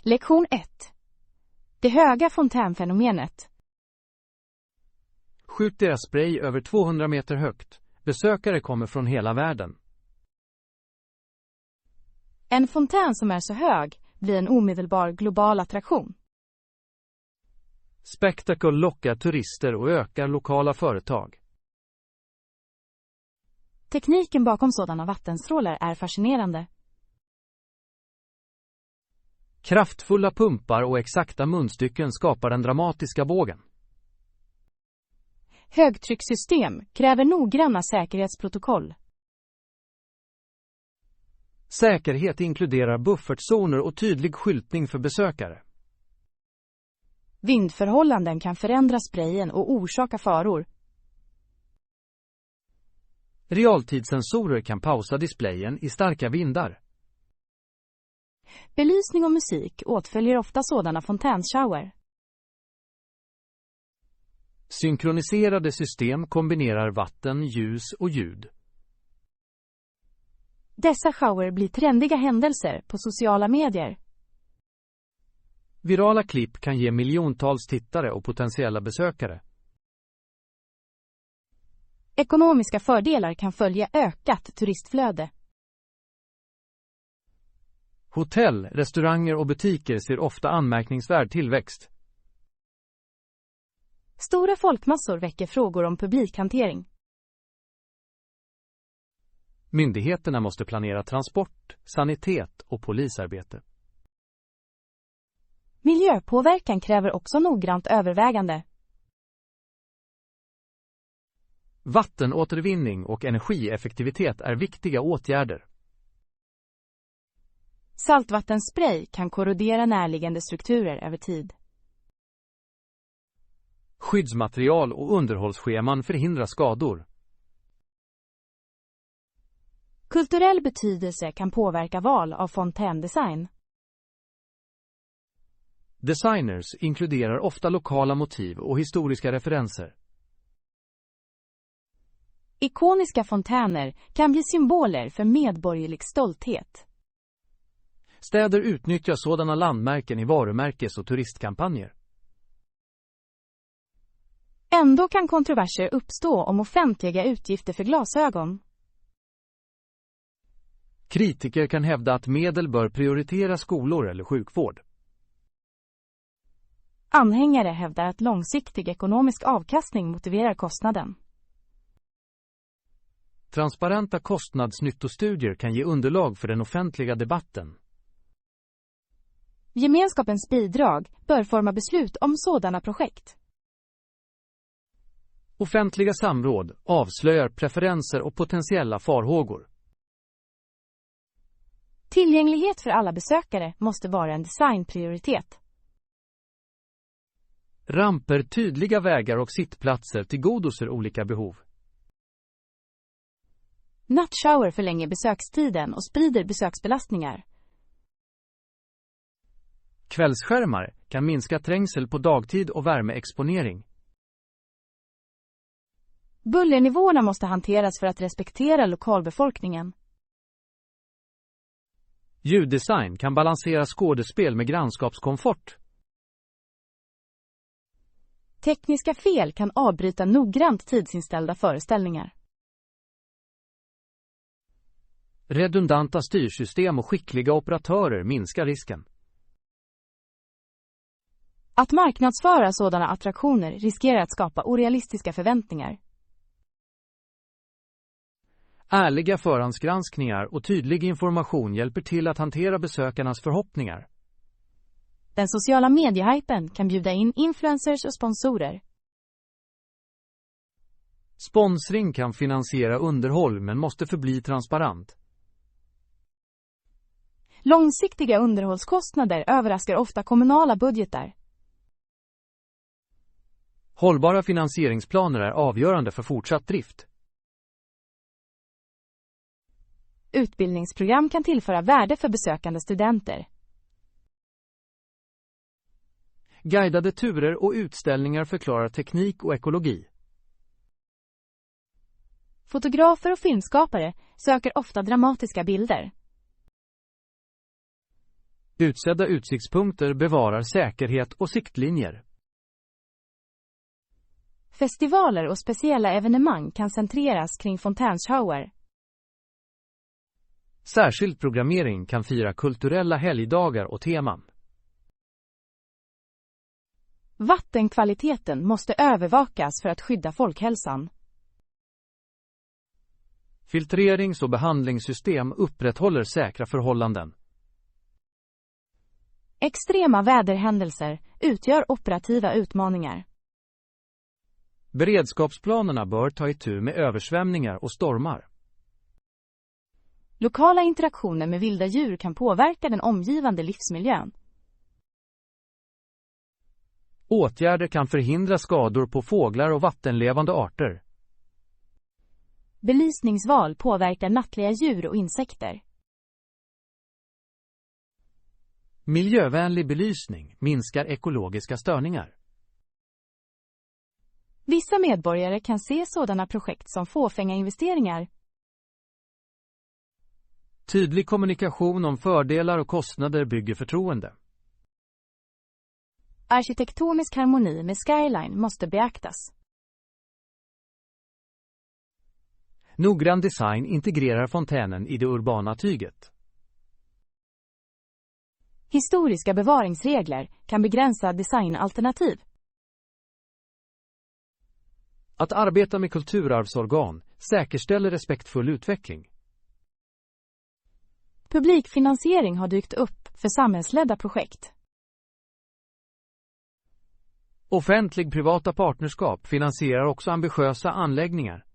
Lektion 1. Det höga fontänfenomenet. Skjut deras spray över 200 meter högt. Besökare kommer från hela världen. En fontän som är så hög blir en omedelbar global attraktion. Spectacle lockar turister och ökar lokala företag. Tekniken bakom sådana vattenstrålar är fascinerande. Kraftfulla pumpar och exakta munstycken skapar den dramatiska bågen. Högtryckssystem kräver noggranna säkerhetsprotokoll. Säkerhet inkluderar buffertzoner och tydlig skyltning för besökare. Vindförhållanden kan förändra sprayen och orsaka faror. Realtidssensorer kan pausa displayen i starka vindar. Belysning och musik åtföljer ofta sådana fontänshower. Synkroniserade system kombinerar vatten, ljus och ljud. Dessa shower blir trendiga händelser på sociala medier. Virala klipp kan ge miljontals tittare och potentiella besökare. Ekonomiska fördelar kan följa ökat turistflöde. Hotell, restauranger och butiker ser ofta anmärkningsvärd tillväxt. Stora folkmassor väcker frågor om publikhantering. Myndigheterna måste planera transport, sanitet och polisarbete. Miljöpåverkan kräver också noggrant övervägande. Vattenåtervinning och energieffektivitet är viktiga åtgärder. Saltvattenspray kan korrodera närliggande strukturer över tid. Skyddsmaterial och underhållsscheman förhindrar skador. Kulturell betydelse kan påverka val av fontändesign. Designers inkluderar ofta lokala motiv och historiska referenser. Ikoniska fontäner kan bli symboler för medborgerlig stolthet. Städer utnyttjar sådana landmärken i varumärkes- och turistkampanjer. Ändå kan kontroverser uppstå om offentliga utgifter för glasögon. Kritiker kan hävda att medel bör prioritera skolor eller sjukvård. Anhängare hävdar att långsiktig ekonomisk avkastning motiverar kostnaden. Transparenta kostnadsnyttostudier kan ge underlag för den offentliga debatten. Gemenskapens bidrag bör forma beslut om sådana projekt. Offentliga samråd avslöjar preferenser och potentiella farhågor. Tillgänglighet för alla besökare måste vara en designprioritet. Ramper, tydliga vägar och sittplatser tillgodoser olika behov. Nattshower förlänger besökstiden och sprider besöksbelastningar. Kvällsskärmar kan minska trängsel på dagtid och värmeexponering. Bullernivåerna måste hanteras för att respektera lokalbefolkningen. Ljuddesign kan balansera skådespel med grannskapskomfort. Tekniska fel kan avbryta noggrant tidsinställda föreställningar. Redundanta styrsystem och skickliga operatörer minskar risken. Att marknadsföra sådana attraktioner riskerar att skapa orealistiska förväntningar. Ärliga förhandsgranskningar och tydlig information hjälper till att hantera besökarnas förhoppningar. Den sociala mediehypen kan bjuda in influencers och sponsorer. Sponsring kan finansiera underhåll men måste förbli transparent. Långsiktiga underhållskostnader överraskar ofta kommunala budgetar. Hållbara finansieringsplaner är avgörande för fortsatt drift. Utbildningsprogram kan tillföra värde för besökande studenter. Guidade turer och utställningar förklarar teknik och ekologi. Fotografer och filmskapare söker ofta dramatiska bilder. Utsedda utsiktspunkter bevarar säkerhet och siktlinjer. Festivaler och speciella evenemang kan centreras kring fontänshower. Särskild programmering kan fira kulturella helgdagar och teman. Vattenkvaliteten måste övervakas för att skydda folkhälsan. Filtrerings- och behandlingssystem upprätthåller säkra förhållanden. Extrema väderhändelser utgör operativa utmaningar. Beredskapsplanerna bör ta itu med översvämningar och stormar. Lokala interaktioner med vilda djur kan påverka den omgivande livsmiljön. Åtgärder kan förhindra skador på fåglar och vattenlevande arter. Belysningsval påverkar nattliga djur och insekter. Miljövänlig belysning minskar ekologiska störningar. Vissa medborgare kan se sådana projekt som fåfänga investeringar. Tydlig kommunikation om fördelar och kostnader bygger förtroende. Arkitektonisk harmoni med skyline måste beaktas. Noggrann design integrerar fontänen i det urbana tyget. Historiska bevaringsregler kan begränsa designalternativ. Att arbeta med kulturarvsorgan säkerställer respektfull utveckling. Publikfinansiering har dykt upp för samhällsledda projekt. Offentlig-privata partnerskap finansierar också ambitiösa anläggningar.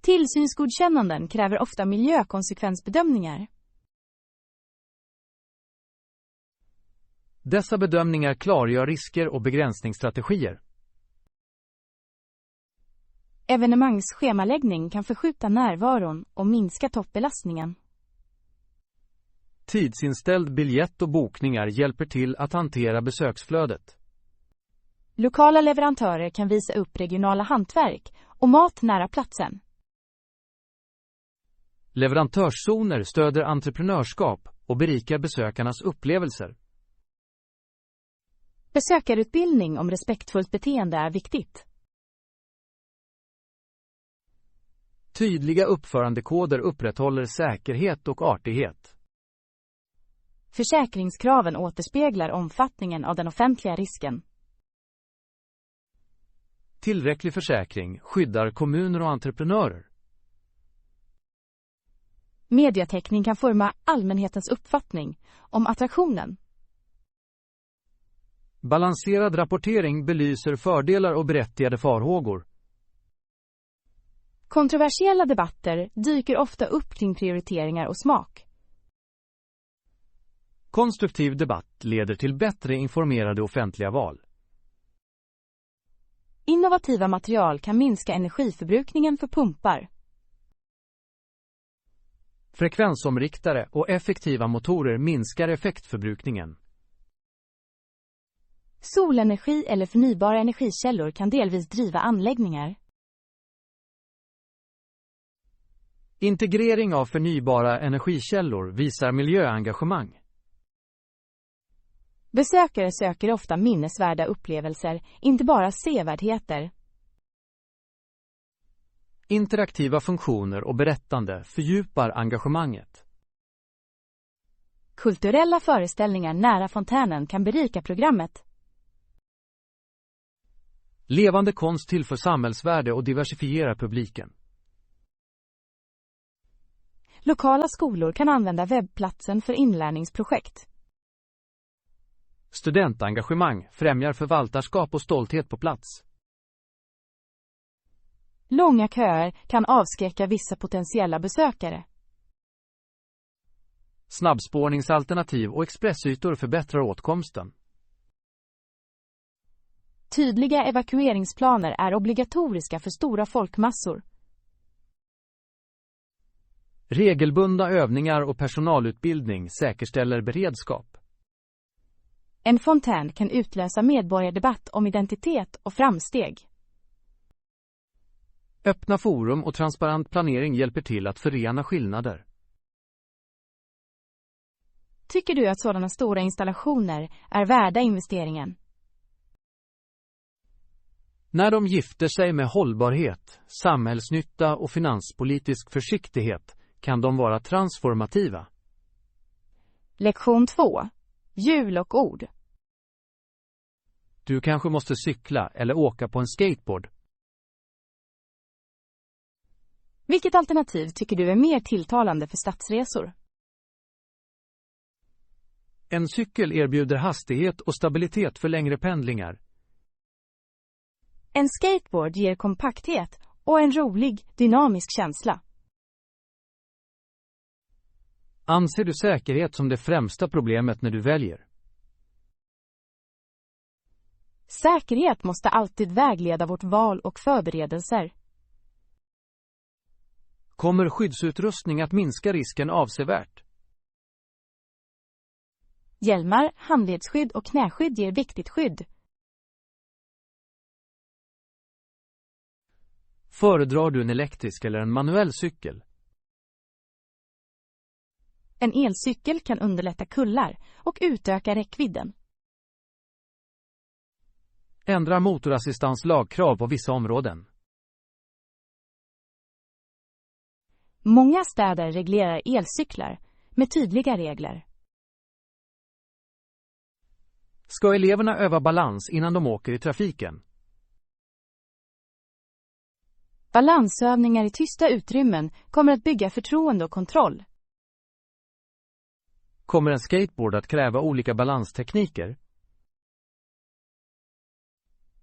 Tillsynsgodkännanden kräver ofta miljökonsekvensbedömningar. Dessa bedömningar klargör risker och begränsningsstrategier. Evenemangsschemaläggning kan förskjuta närvaron och minska toppbelastningen. Tidsinställd biljett och bokningar hjälper till att hantera besöksflödet. Lokala leverantörer kan visa upp regionala hantverk och mat nära platsen. Leverantörszoner stöder entreprenörskap och berikar besökarnas upplevelser. Besökarutbildning om respektfullt beteende är viktigt. Tydliga uppförandekoder upprätthåller säkerhet och artighet. Försäkringskraven återspeglar omfattningen av den offentliga risken. Tillräcklig försäkring skyddar kommuner och entreprenörer. Mediatäckning kan forma allmänhetens uppfattning om attraktionen. Balanserad rapportering belyser fördelar och berättigade farhågor. Kontroversiella debatter dyker ofta upp kring prioriteringar och smak. Konstruktiv debatt leder till bättre informerade offentliga val. Innovativa material kan minska energiförbrukningen för pumpar. Frekvensomriktare och effektiva motorer minskar effektförbrukningen. Solenergi eller förnybara energikällor kan delvis driva anläggningar. Integrering av förnybara energikällor visar miljöengagemang. Besökare söker ofta minnesvärda upplevelser, inte bara sevärdheter. Interaktiva funktioner och berättande fördjupar engagemanget. Kulturella föreställningar nära fontänen kan berika programmet. Levande konst tillför samhällsvärde och diversifierar publiken. Lokala skolor kan använda webbplatsen för inlärningsprojekt. Studentengagemang främjar förvaltarskap och stolthet på plats. Långa köer kan avskräcka vissa potentiella besökare. Snabbspårningsalternativ och expressytor förbättrar åtkomsten. Tydliga evakueringsplaner är obligatoriska för stora folkmassor. Regelbundna övningar och personalutbildning säkerställer beredskap. En fontän kan utlösa medborgardebatt om identitet och framsteg. Öppna forum och transparent planering hjälper till att förena skillnader. Tycker du att sådana stora installationer är värda investeringen? När de gifter sig med hållbarhet, samhällsnytta och finanspolitisk försiktighet kan de vara transformativa. Lektion 2. Hjul och ord. Du kanske måste cykla eller åka på en skateboard. Vilket alternativ tycker du är mer tilltalande för stadsresor? En cykel erbjuder hastighet och stabilitet för längre pendlingar. En skateboard ger kompakthet och en rolig, dynamisk känsla. Anser du säkerhet som det främsta problemet när du väljer? Säkerhet måste alltid vägleda vårt val och förberedelser. Kommer skyddsutrustning att minska risken avsevärt? Hjälmar, handledsskydd och knäskydd ger viktigt skydd. Föredrar du en elektrisk eller en manuell cykel? En elcykel kan underlätta kullar och utöka räckvidden. Ändrar motorassistans lagkrav på vissa områden? Många städer reglerar elcyklar med tydliga regler. Ska eleverna öva balans innan de åker i trafiken? Balansövningar i tysta utrymmen kommer att bygga förtroende och kontroll. Kommer en skateboard att kräva olika balanstekniker?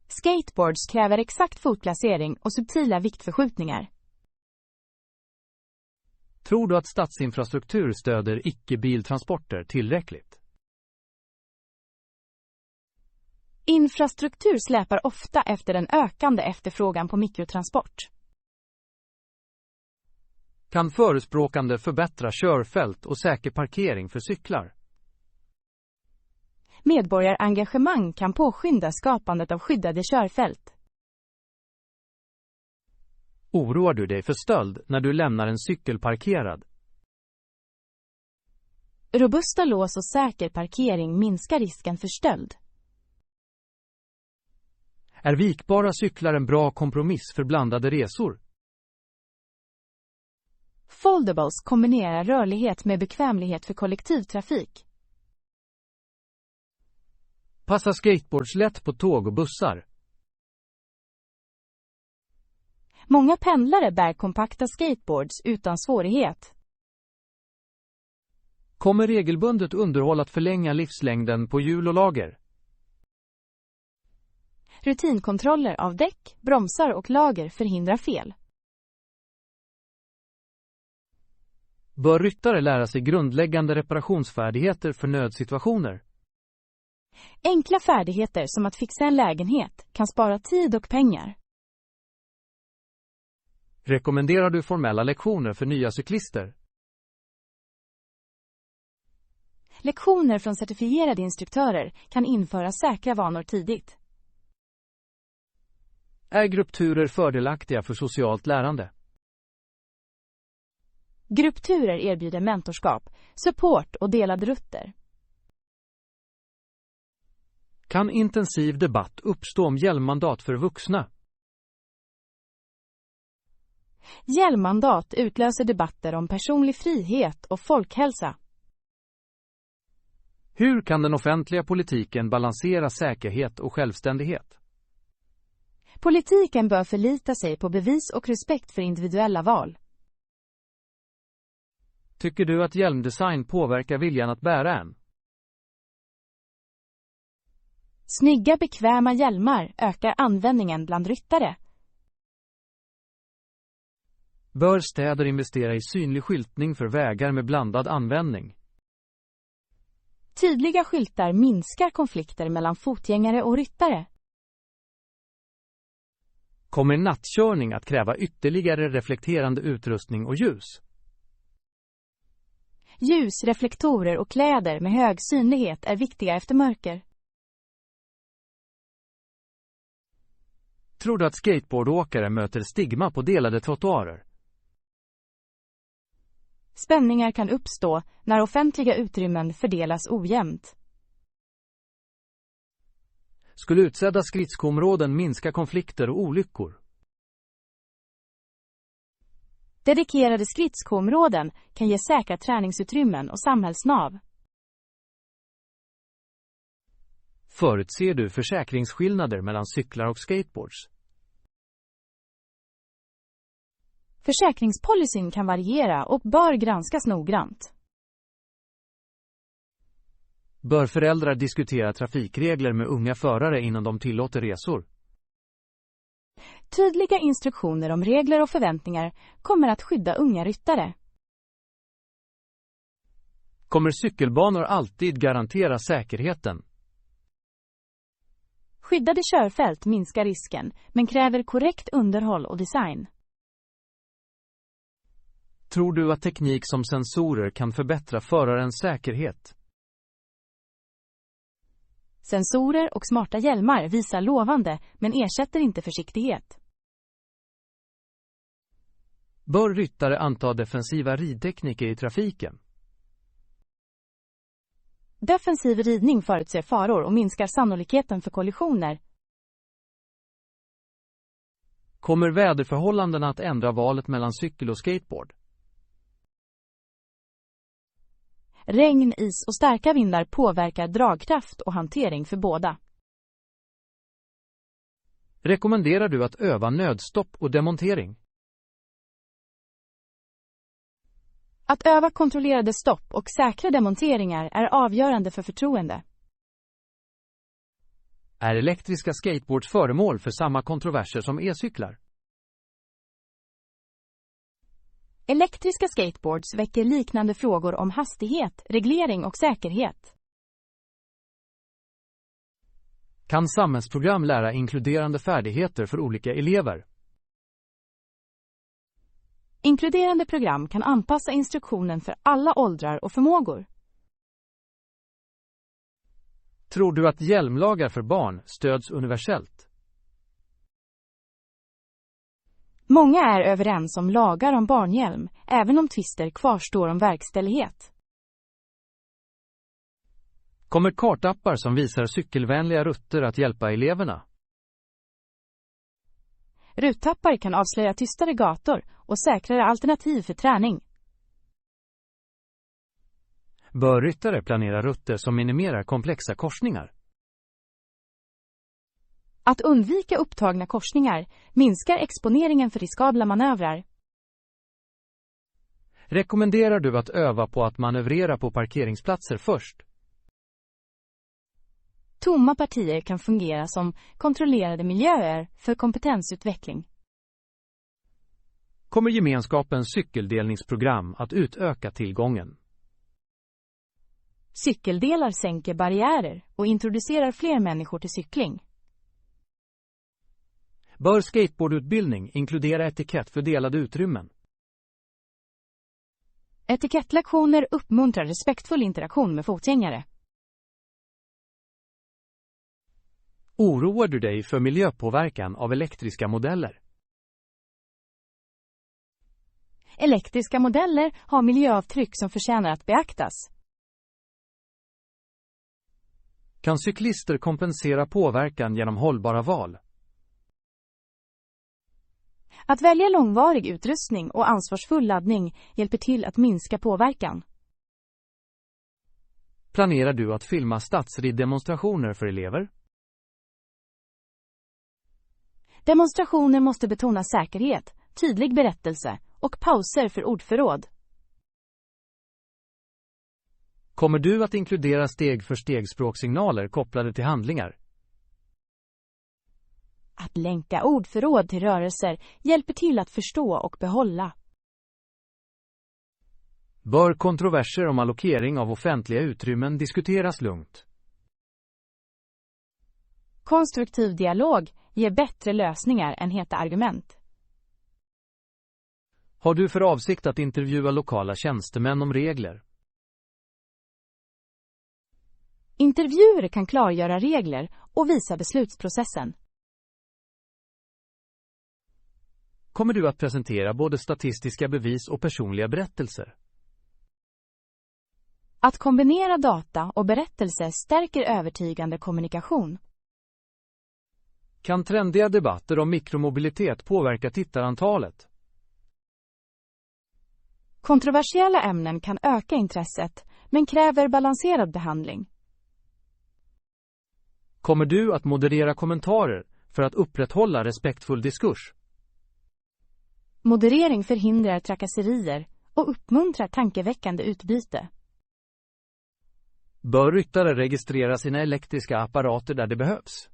Skateboards kräver exakt fotplacering och subtila viktförskjutningar. Tror du att stadsinfrastruktur stöder icke-biltransporter tillräckligt? Infrastruktur släpar ofta efter den ökande efterfrågan på mikrotransport. Kan förespråkande förbättra körfält och säker parkering för cyklar? Medborgarengagemang kan påskynda skapandet av skyddade körfält. Oroar du dig för stöld när du lämnar en cykel parkerad? Robusta lås och säker parkering minskar risken för stöld. Är vikbara cyklar en bra kompromiss för blandade resor? Foldables kombinerar rörlighet med bekvämlighet för kollektivtrafik. Passar skateboards lätt på tåg och bussar? Många pendlare bär kompakta skateboards utan svårighet. Kommer regelbundet underhåll att förlänga livslängden på hjul och lager? Rutinkontroller av däck, bromsar och lager förhindrar fel. Bör ryttare lära sig grundläggande reparationsfärdigheter för nödsituationer? Enkla färdigheter som att fixa en lägenhet kan spara tid och pengar. Rekommenderar du formella lektioner för nya cyklister? Lektioner från certifierade instruktörer kan införa säkra vanor tidigt. Är gruppturer fördelaktiga för socialt lärande? Gruppturer erbjuder mentorskap, support och delade rutter. Kan intensiv debatt uppstå om hjälmmandat för vuxna? Hjälmmandat utlöser debatter om personlig frihet och folkhälsa. Hur kan den offentliga politiken balansera säkerhet och självständighet? Politiken bör förlita sig på bevis och respekt för individuella val. Tycker du att hjälmdesign påverkar viljan att bära en? Snygga, bekväma hjälmar ökar användningen bland ryttare. Bör städer investera i synlig skyltning för vägar med blandad användning? Tydliga skyltar minskar konflikter mellan fotgängare och ryttare. Kommer nattkörning att kräva ytterligare reflekterande utrustning och ljus? Ljus, reflektorer och kläder med hög synlighet är viktiga efter mörker. Tror du att skateboardåkare möter stigma på delade trottoarer? Spänningar kan uppstå när offentliga utrymmen fördelas ojämnt. Skulle utsedda skridskoområden minska konflikter och olyckor? Dedikerade skridskoområden kan ge säkra träningsutrymmen och samhällsnav. Förutser du försäkringsskillnader mellan cyklar och skateboards? Försäkringspolicyn kan variera och bör granskas noggrant. Bör föräldrar diskutera trafikregler med unga förare innan de tillåter resor? Tydliga instruktioner om regler och förväntningar kommer att skydda unga ryttare. Kommer cykelbanor alltid garantera säkerheten? Skyddade körfält minskar risken, men kräver korrekt underhåll och design. Tror du att teknik som sensorer kan förbättra förarens säkerhet? Sensorer och smarta hjälmar visar lovande, men ersätter inte försiktighet. Bör ryttare anta defensiva ridtekniker i trafiken? Defensiv ridning förutser faror och minskar sannolikheten för kollisioner. Kommer väderförhållandena att ändra valet mellan cykel och skateboard? Regn, is och starka vindar påverkar dragkraft och hantering för båda. Rekommenderar du att öva nödstopp och demontering? Att öva kontrollerade stopp och säkra demonteringar är avgörande för förtroende. Är elektriska skateboards föremål för samma kontroverser som e-cyklar? Elektriska skateboards väcker liknande frågor om hastighet, reglering och säkerhet. Kan samhällsprogram lära inkluderande färdigheter för olika elever? Inkluderande program kan anpassa instruktionen för alla åldrar och förmågor. Tror du att hjälmlagar för barn stöds universellt? Många är överens om lagar om barnhjälm, även om tvister kvarstår om verkställighet. Kommer kartappar som visar cykelvänliga rutter att hjälpa eleverna? Ruttappar kan avslöja tystare gator och säkrare alternativ för träning. Bör ryttare planera rutter som minimerar komplexa korsningar? Att undvika upptagna korsningar minskar exponeringen för riskabla manövrar. Rekommenderar du att öva på att manövrera på parkeringsplatser först? Tomma partier kan fungera som kontrollerade miljöer för kompetensutveckling. Kommer gemenskapens cykeldelningsprogram att utöka tillgången? Cykeldelar sänker barriärer och introducerar fler människor till cykling. Bör skateboardutbildning inkludera etikett för delade utrymmen? Etikettlektioner uppmuntrar respektfull interaktion med fotgängare. Oroar du dig för miljöpåverkan av elektriska modeller? Elektriska modeller har miljöavtryck som förtjänar att beaktas. Kan cyklister kompensera påverkan genom hållbara val? Att välja långvarig utrustning och ansvarsfull laddning hjälper till att minska påverkan. Planerar du att filma stadsriddemonstrationer för elever? Demonstrationer måste betona säkerhet, tydlig berättelse och pauser för ordförråd. Kommer du att inkludera steg-för-steg-språksignaler kopplade till handlingar? Att länka ordförråd till rörelser hjälper till att förstå och behålla. Bör kontroverser om allokering av offentliga utrymmen diskuteras lugnt? Konstruktiv dialog ger bättre lösningar än heta argument. Har du för avsikt att intervjua lokala tjänstemän om regler? Intervjuer kan klargöra regler och visa beslutsprocessen. Kommer du att presentera både statistiska bevis och personliga berättelser? Att kombinera data och berättelse stärker övertygande kommunikation. Kan trendiga debatter om mikromobilitet påverka tittarantalet? Kontroversiella ämnen kan öka intresset, men kräver balanserad behandling. Kommer du att moderera kommentarer för att upprätthålla respektfull diskurs? Moderering förhindrar trakasserier och uppmuntrar tankeväckande utbyte. Bör ryttare registrera sina elektriska apparater där det behövs?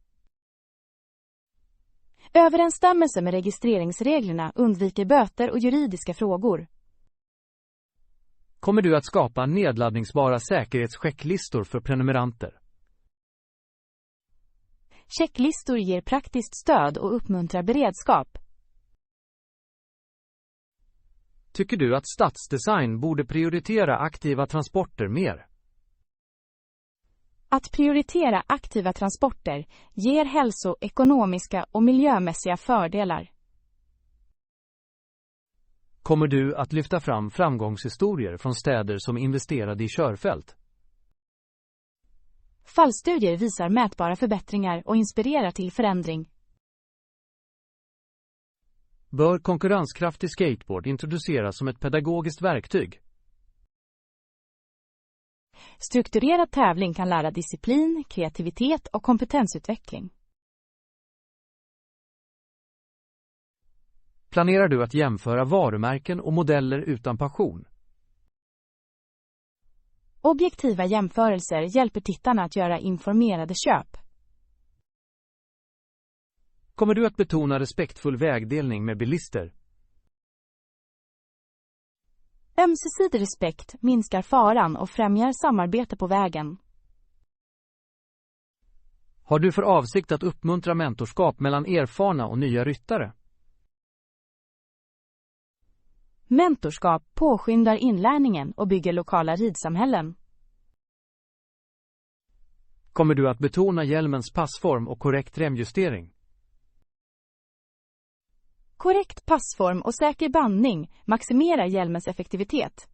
Överensstämmelse med registreringsreglerna undviker böter och juridiska frågor. Kommer du att skapa nedladdningsbara säkerhetschecklistor för prenumeranter? Checklistor ger praktiskt stöd och uppmuntrar beredskap. Tycker du att stadsdesign borde prioritera aktiva transporter mer? Att prioritera aktiva transporter ger hälsoekonomiska och miljömässiga fördelar. Kommer du att lyfta fram framgångshistorier från städer som investerade i körfält? Fallstudier visar mätbara förbättringar och inspirerar till förändring. Bör konkurrenskraftig skateboard introduceras som ett pedagogiskt verktyg? Strukturerad tävling kan lära disciplin, kreativitet och kompetensutveckling. Planerar du att jämföra varumärken och modeller utan passion? Objektiva jämförelser hjälper tittarna att göra informerade köp. Kommer du att betona respektfull vägdelning med bilister? Ömsesidig respekt minskar faran och främjar samarbete på vägen. Har du för avsikt att uppmuntra mentorskap mellan erfarna och nya ryttare? Mentorskap påskyndar inlärningen och bygger lokala ridsamhällen. Kommer du att betona hjälmens passform och korrekt remjustering? Korrekt passform och säker bandning maximerar hjälmens effektivitet.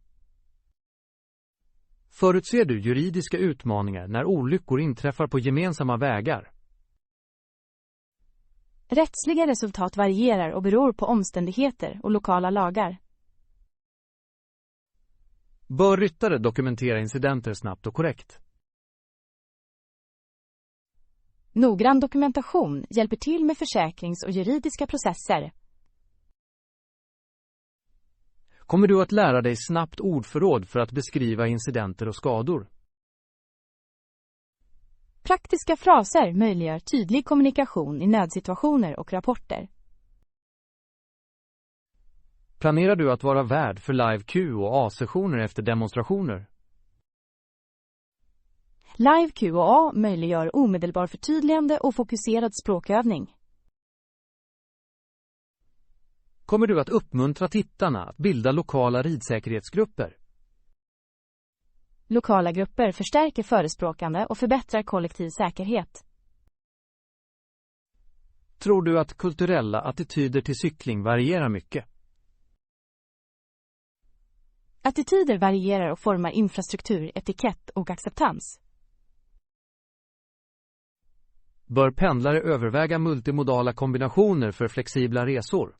Förutser du juridiska utmaningar när olyckor inträffar på gemensamma vägar? Rättsliga resultat varierar och beror på omständigheter och lokala lagar. Bör ryttare dokumentera incidenter snabbt och korrekt? Noggrann dokumentation hjälper till med försäkrings- och juridiska processer. Kommer du att lära dig snabbt ordförråd för att beskriva incidenter och skador? Praktiska fraser möjliggör tydlig kommunikation i nödsituationer och rapporter. Planerar du att vara värd för live Q och A-sessioner efter demonstrationer? Live Q&A möjliggör omedelbar förtydligande och fokuserad språkövning. Kommer du att uppmuntra tittarna att bilda lokala ridsäkerhetsgrupper? Lokala grupper förstärker förespråkande och förbättrar kollektiv säkerhet. Tror du att kulturella attityder till cykling varierar mycket? Attityder varierar och formar infrastruktur, etikett och acceptans. Bör pendlare överväga multimodala kombinationer för flexibla resor?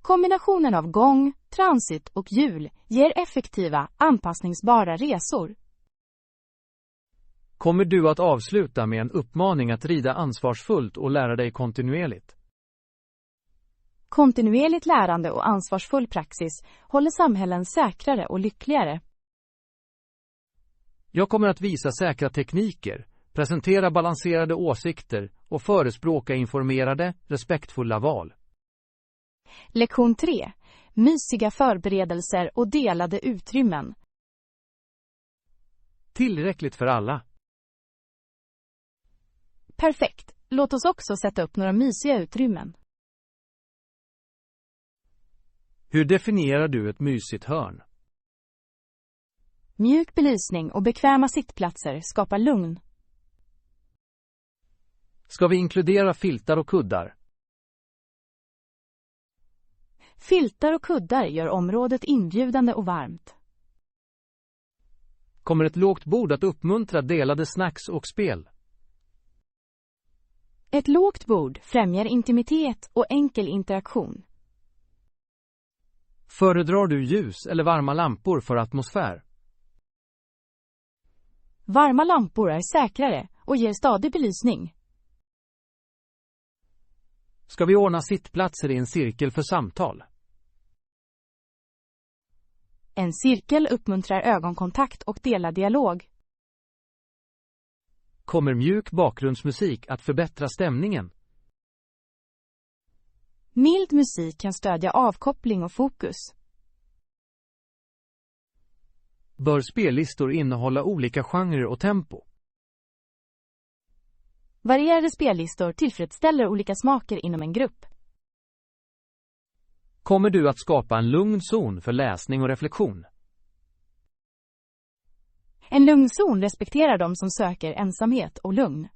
Kombinationen av gång, transit och hjul ger effektiva, anpassningsbara resor. Kommer du att avsluta med en uppmaning att rida ansvarsfullt och lära dig kontinuerligt? Kontinuerligt lärande och ansvarsfull praxis håller samhällen säkrare och lyckligare. Jag kommer att visa säkra tekniker, presentera balanserade åsikter och förespråka informerade, respektfulla val. Lektion 3. Mysiga förberedelser och delade utrymmen. Tillräckligt för alla. Perfekt. Låt oss också sätta upp några mysiga utrymmen. Hur definierar du ett mysigt hörn? Mjuk belysning och bekväma sittplatser skapar lugn. Ska vi inkludera filtar och kuddar? Filtar och kuddar gör området inbjudande och varmt. Kommer ett lågt bord att uppmuntra delade snacks och spel? Ett lågt bord främjar intimitet och enkel interaktion. Föredrar du ljus eller varma lampor för atmosfär? Varma lampor är säkrare och ger stadig belysning. Ska vi ordna sittplatser i en cirkel för samtal? En cirkel uppmuntrar ögonkontakt och delad dialog. Kommer mjuk bakgrundsmusik att förbättra stämningen? Mild musik kan stödja avkoppling och fokus. Bör spellistor innehålla olika genrer och tempo? Varierade spellistor tillfredsställer olika smaker inom en grupp. Kommer du att skapa en lugn zon för läsning och reflektion? En lugn zon respekterar de som söker ensamhet och lugn.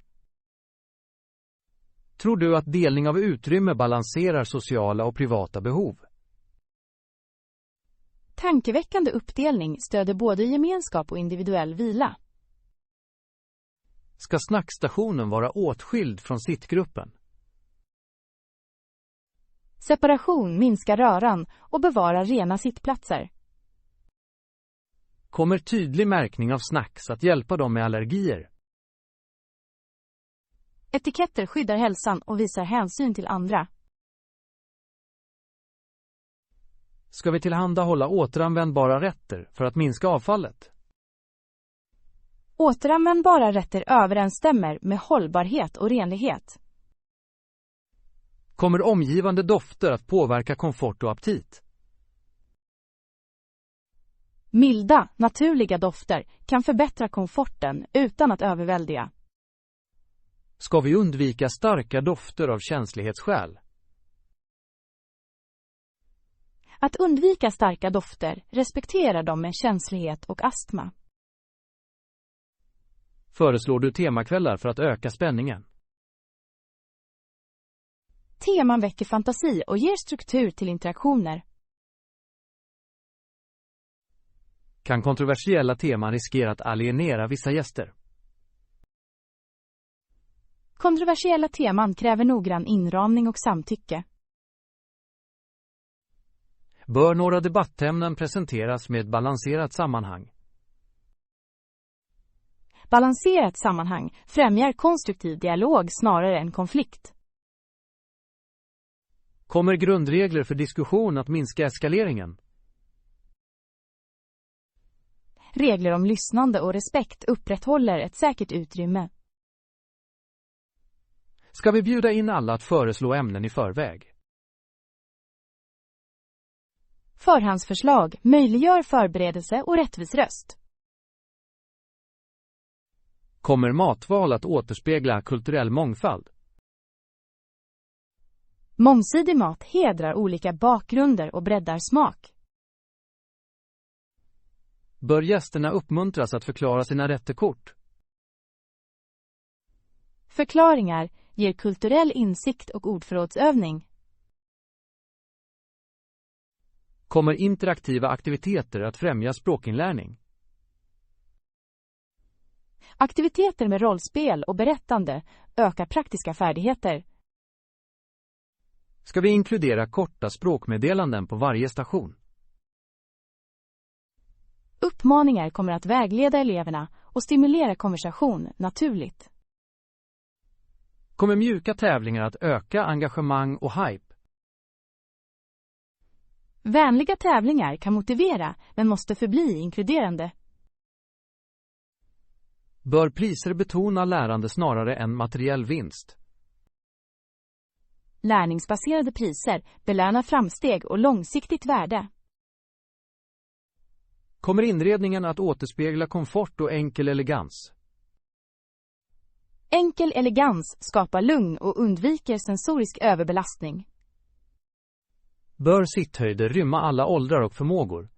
Tror du att delning av utrymme balanserar sociala och privata behov? Tankeväckande uppdelning stöder både gemenskap och individuell vila. Ska snackstationen vara åtskild från sittgruppen? Separation minskar röran och bevarar rena sittplatser. Kommer tydlig märkning av snacks att hjälpa dem med allergier? Etiketter skyddar hälsan och visar hänsyn till andra. Ska vi tillhandahålla återanvändbara rätter för att minska avfallet? Återanvändbara rätter överensstämmer med hållbarhet och renlighet. Kommer omgivande dofter att påverka komfort och aptit? Milda, naturliga dofter kan förbättra komforten utan att överväldiga. Ska vi undvika starka dofter av känslighetsskäl? Att undvika starka dofter respekterar de med känslighet och astma. Föreslår du temakvällar för att öka spänningen? Teman väcker fantasi och ger struktur till interaktioner. Kan kontroversiella teman riskera att alienera vissa gäster? Kontroversiella teman kräver noggrann inramning och samtycke. Bör några debattämnen presenteras med ett balanserat sammanhang? Balanserat sammanhang främjar konstruktiv dialog snarare än konflikt. Kommer grundregler för diskussion att minska eskaleringen? Regler om lyssnande och respekt upprätthåller ett säkert utrymme. Ska vi bjuda in alla att föreslå ämnen i förväg? Förhandsförslag möjliggör förberedelse och rättvis röst. Kommer matval att återspegla kulturell mångfald? Mångsidig mat hedrar olika bakgrunder och breddar smak. Bör gästerna uppmuntras att förklara sina rätterkort? Förklaringar ger kulturell insikt och ordförrådsövning. Kommer interaktiva aktiviteter att främja språkinlärning? Aktiviteter med rollspel och berättande ökar praktiska färdigheter. Ska vi inkludera korta språkmeddelanden på varje station? Uppmaningar kommer att vägleda eleverna och stimulera konversation naturligt. Kommer mjuka tävlingar att öka engagemang och hype? Vänliga tävlingar kan motivera men måste förbli inkluderande. Bör priser betona lärande snarare än materiell vinst? Lärningsbaserade priser belönar framsteg och långsiktigt värde. Kommer inredningen att återspegla komfort och enkel elegans? Enkel elegans skapar lugn och undviker sensorisk överbelastning. Bör sitthöjder rymma alla åldrar och förmågor?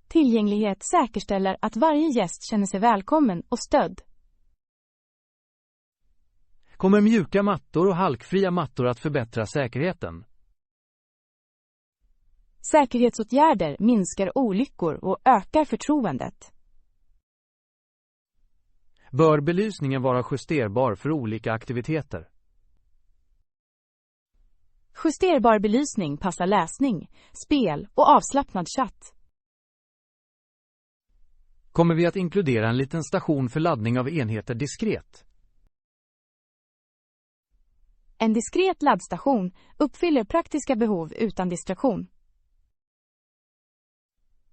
Tillgänglighet säkerställer att varje gäst känner sig välkommen och stödd. Kommer mjuka mattor och halkfria mattor att förbättra säkerheten? Säkerhetsåtgärder minskar olyckor och ökar förtroendet. Bör belysningen vara justerbar för olika aktiviteter? Justerbar belysning passar läsning, spel och avslappnad chatt. Kommer vi att inkludera en liten station för laddning av enheter diskret? En diskret laddstation uppfyller praktiska behov utan distraktion.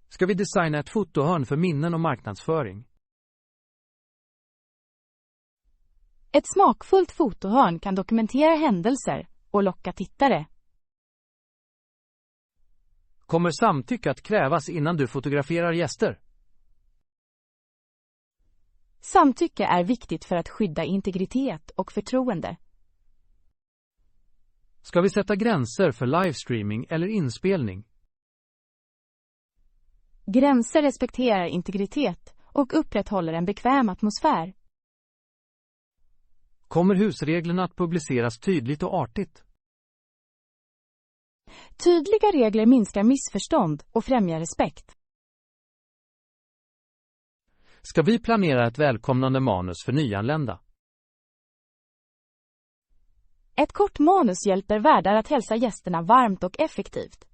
Ska vi designa ett fotohörn för minnen och marknadsföring? Ett smakfullt fotohörn kan dokumentera händelser och locka tittare. Kommer samtycke att krävas innan du fotograferar gäster? Samtycke är viktigt för att skydda integritet och förtroende. Ska vi sätta gränser för livestreaming eller inspelning? Gränser respekterar integritet och upprätthåller en bekväm atmosfär. Kommer husreglerna att publiceras tydligt och artigt? Tydliga regler minskar missförstånd och främjar respekt. Ska vi planera ett välkomnande manus för nyanlända? Ett kort manus hjälper värdar att hälsa gästerna varmt och effektivt.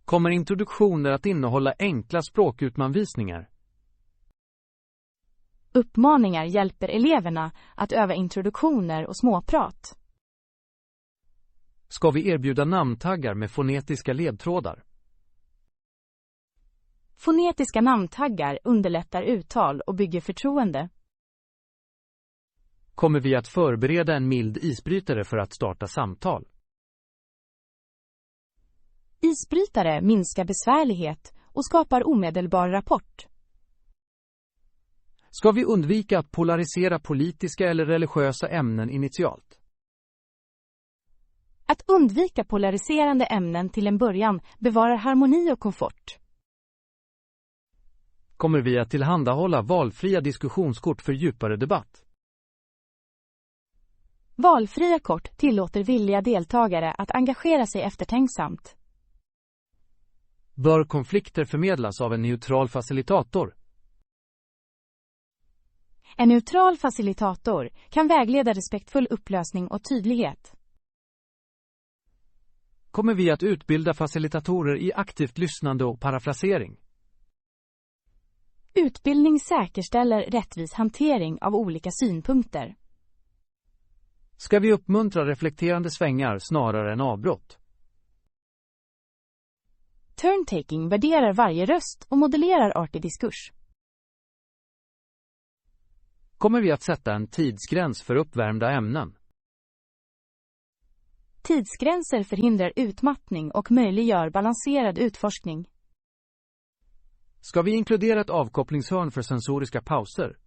Kommer introduktioner att innehålla enkla språkutmanvisningar? Uppmaningar hjälper eleverna att öva introduktioner och småprat. Ska vi erbjuda namntaggar med fonetiska ledtrådar? Fonetiska namntaggar underlättar uttal och bygger förtroende. Kommer vi att förbereda en mild isbrytare för att starta samtal? Isbrytare minskar besvärlighet och skapar omedelbar rapport. Ska vi undvika att polarisera politiska eller religiösa ämnen initialt? Att undvika polariserande ämnen till en början bevarar harmoni och komfort. Kommer vi att tillhandahålla valfria diskussionskort för djupare debatt? Valfria kort tillåter villiga deltagare att engagera sig eftertänksamt. Bör konflikter förmedlas av en neutral facilitator? En neutral facilitator kan vägleda respektfull upplösning och tydlighet. Kommer vi att utbilda facilitatorer i aktivt lyssnande och parafrasering? Utbildning säkerställer rättvis hantering av olika synpunkter. Ska vi uppmuntra reflekterande svängar snarare än avbrott? Turntaking värderar varje röst och modellerar artig diskurs. Kommer vi att sätta en tidsgräns för uppvärmda ämnen? Tidsgränser förhindrar utmattning och möjliggör balanserad utforskning. Ska vi inkludera ett avkopplingshörn för sensoriska pauser?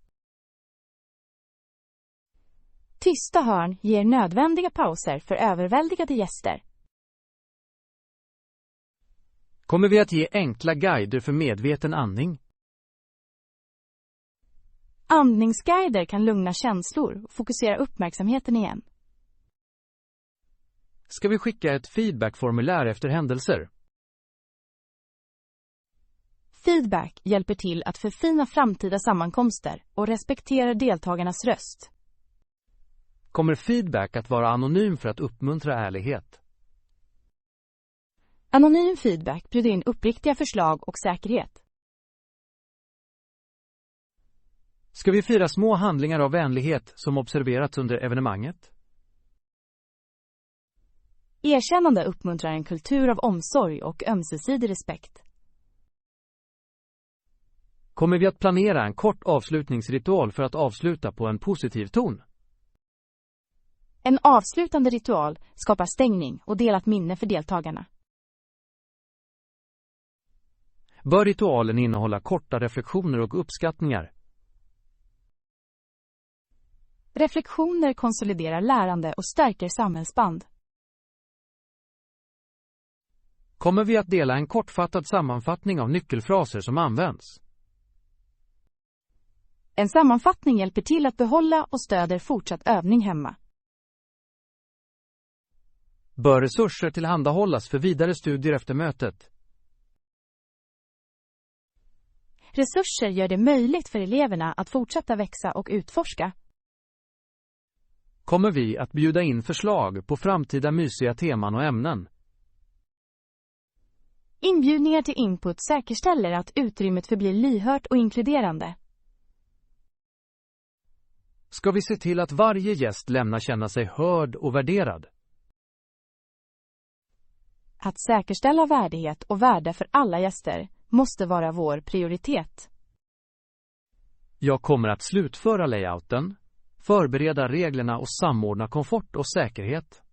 Tysta hörn ger nödvändiga pauser för överväldigade gäster. Kommer vi att ge enkla guider för medveten andning? Andningsguider kan lugna känslor och fokusera uppmärksamheten igen. Ska vi skicka ett feedbackformulär efter händelser? Feedback hjälper till att förfina framtida sammankomster och respekterar deltagarnas röst. Kommer feedback att vara anonym för att uppmuntra ärlighet? Anonym feedback bjuder in uppriktiga förslag och säkerhet. Ska vi fira små handlingar av vänlighet som observerats under evenemanget? Erkännande uppmuntrar en kultur av omsorg och ömsesidig respekt. Kommer vi att planera en kort avslutningsritual för att avsluta på en positiv ton? En avslutande ritual skapar stängning och delat minne för deltagarna. Bör ritualen innehålla korta reflektioner och uppskattningar? Reflektioner konsoliderar lärande och stärker samhällsband. Kommer vi att dela en kortfattad sammanfattning av nyckelfraser som används? En sammanfattning hjälper till att behålla och stöder fortsatt övning hemma. Bör resurser tillhandahållas för vidare studier efter mötet? Resurser gör det möjligt för eleverna att fortsätta växa och utforska. Kommer vi att bjuda in förslag på framtida mysiga teman och ämnen? Inbjudningar till input säkerställer att utrymmet förblir lyhört och inkluderande. Ska vi se till att varje gäst lämnar känna sig hörd och värderad? Att säkerställa värdighet och värde för alla gäster måste vara vår prioritet. Jag kommer att slutföra layouten, förbereda reglerna och samordna komfort och säkerhet.